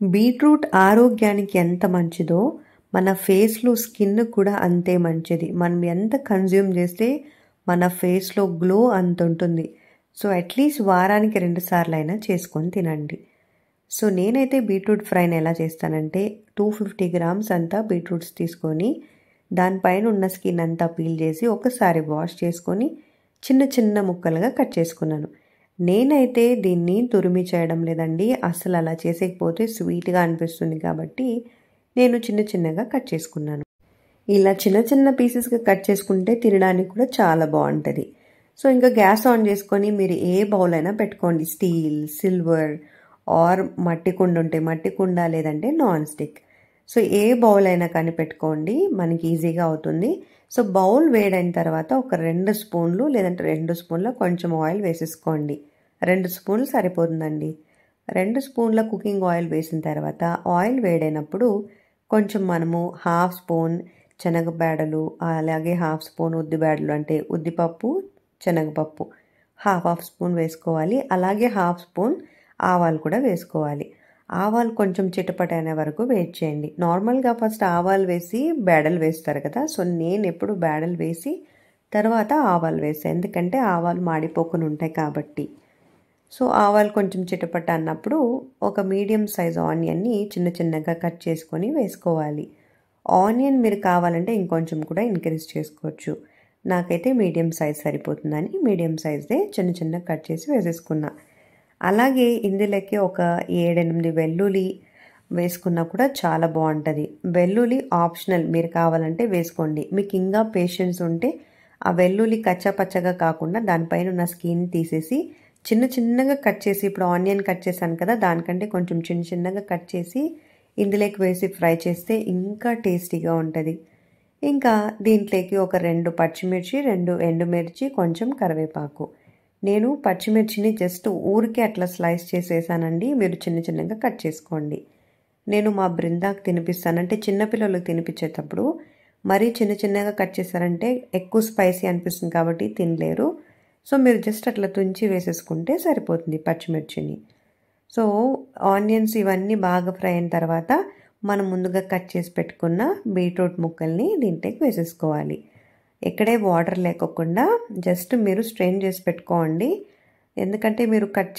Beetroot ఆరోగ్యానికి ఎంత మంచిదో, మన ఫేస్‌లో స్కిన్ కూడా అంతే మంచిది. మనం ఎంత కన్జ్యూమ్ చేస్తే మన ఫేస్‌లో గ్లో అంతుంటుంది. సో, అట్‌లీస్ట్ వారానికి 2 సార్లైనా చేసుకొని తినండి. సో, నేనైతే బీట్రూట్ ఫ్రైని ఎలా చేస్తానంటే 250 గ్రామ్స్ అంతా బీట్రూట్స్ తీసుకొని, దానిపైన ఉన్న స్కిన్ అంతా పీల్ చేసి, ఒకసారి వాష్ చేసుకొని, చిన్న చిన్న ముక్కలుగా కట్ చేసుకున్నాను. నేనైతే దీన్ని తురిమి చేయడం లేదండి. అసలు అలా చేసేయకపోతే స్వీట్‌గా అనిపిస్తుంది కాబట్టి, నేను చిన్న చిన్నగా కట్ చేసుకున్నాను. ఇలా చిన్న చిన్న పీసెస్‌గా కట్ చేసుకుంటే తినడానికి కూడా చాలా బావుంటది. సో, ఇంకా గ్యాస్ ఆన్ చేసుకొని మీరు ఏ బౌల్ అయినా పెట్టుకోండి. స్టీల్, సిల్వర్ ఆర్ మట్టి కుండ ఉంటే మట్టి కుండ లేదంటే నాన్ స్టిక్. సో, ఏ బౌల్ అయినా కానీ పెట్టుకోండి. మనకి ఈజీగా అవుతుంది. సో, బౌల్ వేడైన తర్వాత ఒక 2 స్పూన్లు లేదంటే 2 స్పూన్ల కొంచెం ఆయిల్ వేసేసుకోండి. 2 స్పూన్లు సరిపోతుందండి. 2 స్పూన్ల కుకింగ్ ఆయిల్ వేసిన తర్వాత ఆయిల్ వేడైనప్పుడు కొంచెం మనము హాఫ్ స్పూన్ శనగబేడలు, అలాగే హాఫ్ స్పూన్ ఉద్దిబేడలు అంటే ఉద్దిపప్పు, శనగపప్పు హాఫ్ స్పూన్ వేసుకోవాలి. అలాగే హాఫ్ స్పూన్ ఆవాలు కూడా వేసుకోవాలి. ఆవాలు కొంచెం చిటపటైన వరకు వెయిట్ చేయండి. నార్మల్గా ఫస్ట్ ఆవాలు వేసి బేడలు వేస్తారు కదా. సో, నేను ఎప్పుడు బేడలు వేసి తర్వాత ఆవాలు వేస్తాను. ఎందుకంటే ఆవాలు మాడిపోకుండా ఉంటాయి కాబట్టి. సో, ఆవాలు కొంచెం చిటపట అన్నప్పుడు ఒక మీడియం సైజ్ ఆనియన్ని చిన్న చిన్నగా కట్ చేసుకొని వేసుకోవాలి. ఆనియన్ మీరు కావాలంటే ఇంకొంచెం కూడా ఇంక్రీజ్ చేసుకోవచ్చు. నాకైతే మీడియం సైజ్ సరిపోతుందని మీడియం సైజ్దే చిన్న చిన్న కట్ చేసి వేసేసుకున్నా. అలాగే ఇందులోకి ఒక 7, 8 వెల్లుల్లి వేసుకున్నా కూడా చాలా బాగుంటుంది. వెల్లుల్లి ఆప్షనల్, మీరు కావాలంటే వేసుకోండి. మీకు ఇంకా పేషెన్స్ ఉంటే ఆ వెల్లుల్లి కచ్చాపచ్చగా కాకుండా దానిపైన ఉన్న స్కిన్ తీసేసి చిన్న చిన్నగా కట్ చేసి, ఇప్పుడు ఆనియన్ కట్ చేశాను కదా, దానికంటే కొంచెం చిన్న చిన్నగా కట్ చేసి ఇందులోకి వేసి ఫ్రై చేస్తే ఇంకా టేస్టీగా ఉంటుంది. ఇంకా దీంట్లోకి ఒక 2 పచ్చిమిర్చి, 2 ఎండుమిర్చి, కొంచెం కరివేపాకు. నేను పచ్చిమిర్చిని జస్ట్ ఊరికే అట్లా స్లైస్ చేసేసానండి. మీరు చిన్న చిన్నగా కట్ చేసుకోండి. నేను మా బృందాకు తినిపిస్తాను. అంటే చిన్నపిల్లలకు తినిపించేటప్పుడు మరీ చిన్న చిన్నగా కట్ చేశారంటే ఎక్కువ స్పైసీ అనిపిస్తుంది కాబట్టి తినలేరు. సో, మీరు జస్ట్ అట్లా తుంచి వేసేసుకుంటే సరిపోతుంది పచ్చిమిర్చిని. సో, ఆనియన్స్ ఇవన్నీ బాగా ఫ్రై అయిన తర్వాత మనం ముందుగా కట్ చేసి పెట్టుకున్న బీట్రూట్ ముక్కల్ని దీంట్లోకి వేసేసుకోవాలి. ఎక్కడే వాటర్ లేకోకుండా జస్ట్ మీరు స్ట్రెయిన్ చేసి పెట్టుకోండి. ఎందుకంటే మీరు కట్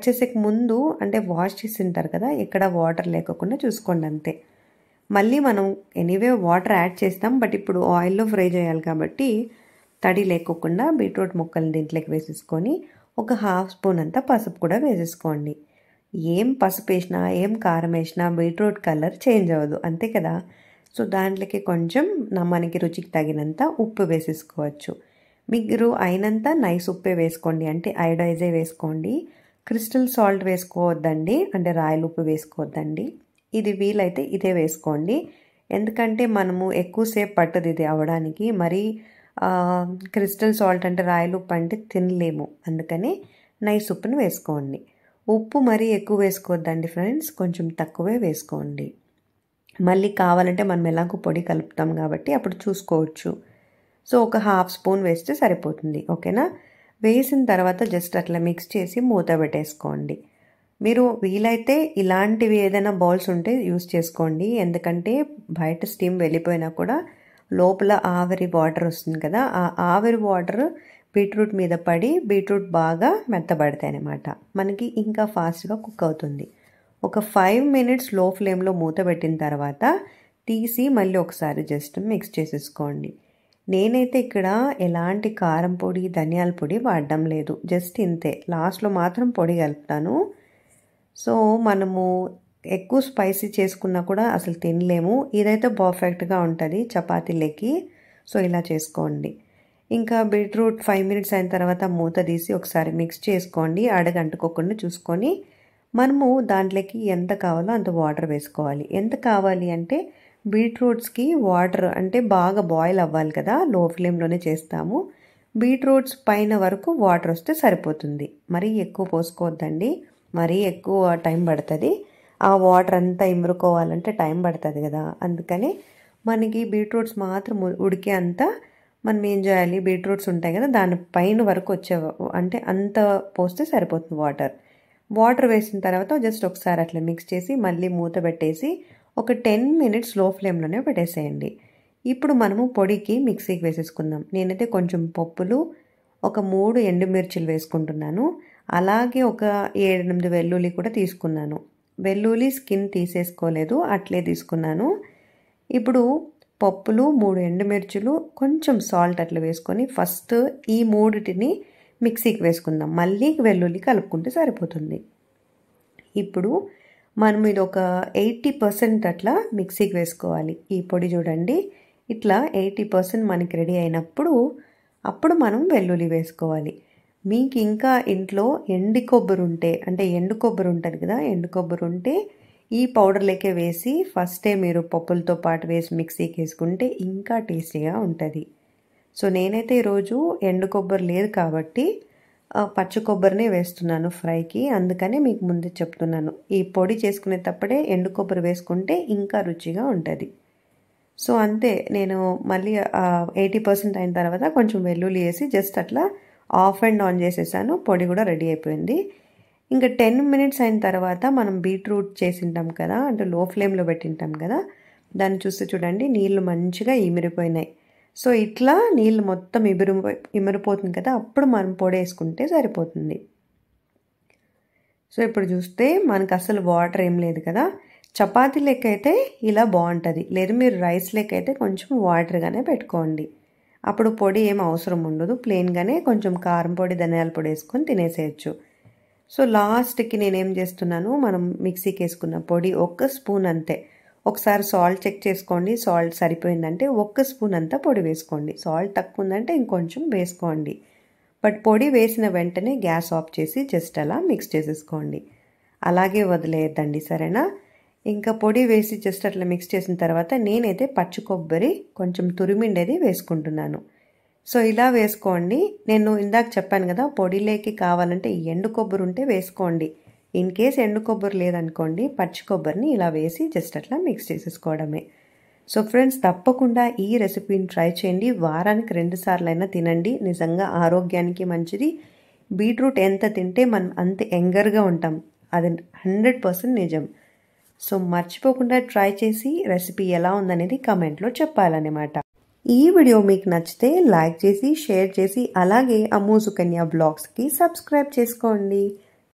చేసే ముందు అంటే వాష్ చేసి ఉంటారు కదా, ఎక్కడ వాటర్ లేకోకుండా చూసుకోండి అంతే. మళ్ళీ మనం ఎనీవే వాటర్ యాడ్ చేస్తాం, బట్ ఇప్పుడు ఆయిల్లో ఫ్రై చేయాలి కాబట్టి తడి లేకోకుండా బీట్రూట్ ముక్కల్ని దీంట్లోకి వేసేసుకొని ఒక హాఫ్ స్పూన్ అంతా పసుపు కూడా వేసేసుకోండి. ఏం పసుపు వేసినా ఏం కారం వేసినా బీట్రూట్ కలర్ చేంజ్ అవ్వదు, అంతే కదా. సో, దాంట్లోకి కొంచెం మనకి రుచికి తగినంత ఉప్పు వేసేసుకోవచ్చు. మీరు అయినంత నైస్ ఉప్పే వేసుకోండి, అంటే ఐడైజే వేసుకోండి. క్రిస్టల్ సాల్ట్ వేసుకోవద్దండి, అంటే రాయల ఉప్పు వేసుకోవద్దండి. ఇది వీలైతే ఇదే వేసుకోండి. ఎందుకంటే మనము ఎక్కువసేపు పట్టదు ఇది అవ్వడానికి. మరీ క్రిస్టల్ సాల్ట్ అంటే రాయల ఉప్పు అంటే తినలేము, అందుకని నైస్ ఉప్పును వేసుకోండి. ఉప్పు మరీ ఎక్కువ వేసుకోవద్దండి ఫ్రెండ్స్, కొంచెం తక్కువే వేసుకోండి. మళ్ళీ కావాలంటే మనం ఎలాగో పొడి కలుపుతాం కాబట్టి అప్పుడు చూసుకోవచ్చు. సో, ఒక హాఫ్ స్పూన్ వేస్తే సరిపోతుంది, ఓకేనా. వేసిన తర్వాత జస్ట్ అట్లా మిక్స్ చేసి మూత పెట్టేసుకోండి. మీరు వీలైతే ఇలాంటివి ఏదైనా బౌల్స్ ఉంటే యూస్ చేసుకోండి. ఎందుకంటే బయట స్టీమ్ వెళ్ళిపోయినా కూడా లోపల ఆవిరి వాటర్ వస్తుంది కదా, ఆ ఆవిరి వాటర్ బీట్రూట్ మీద పడి బీట్రూట్ బాగా మెత్తబడతాయి అన్నమాట. మనకి ఇంకా ఫాస్ట్గా కుక్ అవుతుంది. ఒక 5 మినిట్స్ లో ఫ్లేమ్లో మూత పెట్టిన తర్వాత తీసి మళ్ళీ ఒకసారి జస్ట్ మిక్స్ చేసేసుకోండి. నేనైతే ఇక్కడ ఎలాంటి కారం పొడి, ధనియాల పొడి వాడడం లేదు, జస్ట్ ఇంతే. లాస్ట్లో మాత్రం పొడి కలుపుతాను. సో, మనము ఎక్కువ స్పైసీ చేసుకున్నా కూడా అసలు తినలేము. ఇదైతే పర్ఫెక్ట్గా ఉంటుంది చపాతీలకి. సో, ఇలా చేసుకోండి. ఇంకా బీట్రూట్ 5 మినిట్స్ అయిన తర్వాత మూత తీసి ఒకసారి మిక్స్ చేసుకోండి. అడగంటుకోకుండా చూసుకొని మనము దాంట్లోకి ఎంత కావాలో అంత వాటర్ వేసుకోవాలి. ఎంత కావాలి అంటే బీట్రూట్స్కి వాటర్ అంటే బాగా బాయిల్ అవ్వాలి కదా, లో ఫ్లేమ్లోనే చేస్తాము. బీట్రూట్స్ పైన వరకు వాటర్ వస్తే సరిపోతుంది. మరీ ఎక్కువ పోసుకోవద్దండి, మరీ ఎక్కువ టైం పడుతుంది. ఆ వాటర్ అంతా ఇమురుకోవాలంటే టైం పడుతుంది కదా, అందుకని మనకి బీట్రూట్స్ మాత్రం ఉడికే అంతా మనం ఏం చేయాలి, బీట్రూట్స్ ఉంటాయి కదా దాని పైన వరకు వచ్చే అంటే అంత పోస్తే సరిపోతుంది వాటర్. వాటర్ వేసిన తర్వాత జస్ట్ ఒకసారి అట్లా మిక్స్ చేసి మళ్ళీ మూత పెట్టేసి ఒక 10 మినిట్స్ లో ఫ్లేమ్లోనే పెట్టేసేయండి. ఇప్పుడు మనము పొడికి మిక్సీకి వేసేసుకుందాం. నేనైతే కొంచెం పప్పులు, ఒక 3 ఎండుమిర్చిలు వేసుకుంటున్నాను. అలాగే ఒక 7-8 వెల్లుల్లి కూడా తీసుకున్నాను. వెల్లుల్లి స్కిన్ తీసేసుకోలేదు, అట్లే తీసుకున్నాను. ఇప్పుడు పప్పులు, 3 ఎండుమిర్చులు, కొంచెం సాల్ట్ అట్లా వేసుకొని ఫస్ట్ ఈ మూడిటిని మిక్సీకి వేసుకుందాం. మళ్ళీ వెల్లుల్లి కలుపుకుంటే సరిపోతుంది. ఇప్పుడు మనం ఇది ఒక 80% అట్లా మిక్సీకి వేసుకోవాలి. ఈ పొడి చూడండి, ఇట్లా 80% మనకి రెడీ అయినప్పుడు అప్పుడు మనం వెల్లుల్లి వేసుకోవాలి. మీకు ఇంకా ఇంట్లో ఎండు కొబ్బరి ఉంటే, అంటే ఎండు కొబ్బరి ఉంటుంది కదా, ఎండు కొబ్బరి ఉంటే ఈ పౌడర్లకే వేసి ఫస్టే మీరు పప్పులతో పాటు వేసి మిక్సీకి వేసుకుంటే ఇంకా టేస్టీగా ఉంటుంది. సో నేనైతే ఈరోజు ఎండు కొబ్బరి లేదు కాబట్టి పచ్చి కొబ్బరినే వేస్తున్నాను ఫ్రైకి, అందుకనే మీకు ముందే చెప్తున్నాను. ఈ పొడి చేసుకునేటప్పుడే ఎండు కొబ్బరి వేసుకుంటే ఇంకా రుచిగా ఉంటుంది. సో అంతే, నేను మళ్ళీ 80% అయిన తర్వాత కొంచెం వెల్లుల్లి వేసి జస్ట్ అట్లా ఆఫ్ అండ్ ఆన్ చేసేసాను. పొడి కూడా రెడీ అయిపోయింది. ఇంకా 10 మినిట్స్ అయిన తర్వాత మనం బీట్రూట్ చేసింటాం కదా, అంటే లో ఫ్లేమ్లో పెట్టింటాం కదా, దాన్ని చూస్తే చూడండి నీళ్ళు మంచిగా ఇమిరిపోయినాయి. సో ఇట్లా నీళ్ళు మొత్తం ఇమిరిపోతుంది కదా, అప్పుడు మనం పొడి వేసుకుంటే సరిపోతుంది. సో ఇప్పుడు చూస్తే మనకు అసలు వాటర్ ఏం లేదు కదా. చపాతీ లెక్క అయితే ఇలా బాగుంటుంది, లేదు మీరు రైస్ లెక్క అయితే కొంచెం వాటర్గానే పెట్టుకోండి. అప్పుడు పొడి ఏం అవసరం ఉండదు, ప్లెయిన్గానే కొంచెం కారం పొడి, ధనియాల పొడి వేసుకొని తినేసేయచ్చు. సో లాస్ట్కి నేనేం చేస్తున్నాను, మనం మిక్సీకి వేసుకున్న పొడి 1 స్పూన్ అంతే. ఒకసారి సాల్ట్ చెక్ చేసుకోండి, సాల్ట్ సరిపోయిందంటే 1 స్పూన్ అంతా పొడి వేసుకోండి. సాల్ట్ తక్కువ ఉందంటే ఇంకొంచెం వేసుకోండి. బట్ పొడి వేసిన వెంటనే గ్యాస్ ఆఫ్ చేసి జస్ట్ అలా మిక్స్ చేసేసుకోండి, అలాగే వదిలేయద్దండి, సరేనా. ఇంకా పొడి వేసి జస్ట్ అట్లా మిక్స్ చేసిన తర్వాత నేనైతే పచ్చి కొబ్బరి కొంచెం తురిమిండేది వేసుకుంటున్నాను. సో ఇలా వేసుకోండి. నేను ఇందాక చెప్పాను కదా, పొడిలోకి కావాలంటే ఎండు కొబ్బరి ఉంటే వేసుకోండి. ఇన్ కేస్ ఎండు కొబ్బరి లేదనుకోండి, పచ్చి కొబ్బరిని ఇలా వేసి జస్ట్ అట్లా మిక్స్ చేసేసుకోవడమే. సో ఫ్రెండ్స్, తప్పకుండా ఈ రెసిపీని ట్రై చేయండి. వారానికి 2 సార్లైనా తినండి, నిజంగా ఆరోగ్యానికి మంచిది. బీట్రూట్ ఎంత తింటే మనం అంత యంగర్గా ఉంటాం, అది 100% నిజం. సో మర్చిపోకుండా ట్రై చేసి రెసిపీ ఎలా ఉందనేది కమెంట్లో చెప్పాలన్నమాట. ఈ వీడియో మీకు నచ్చితే లైక్ చేసి, షేర్ చేసి, అలాగే అమ్ము సుకన్య బ్లాగ్స్కి సబ్స్క్రైబ్ చేసుకోండి.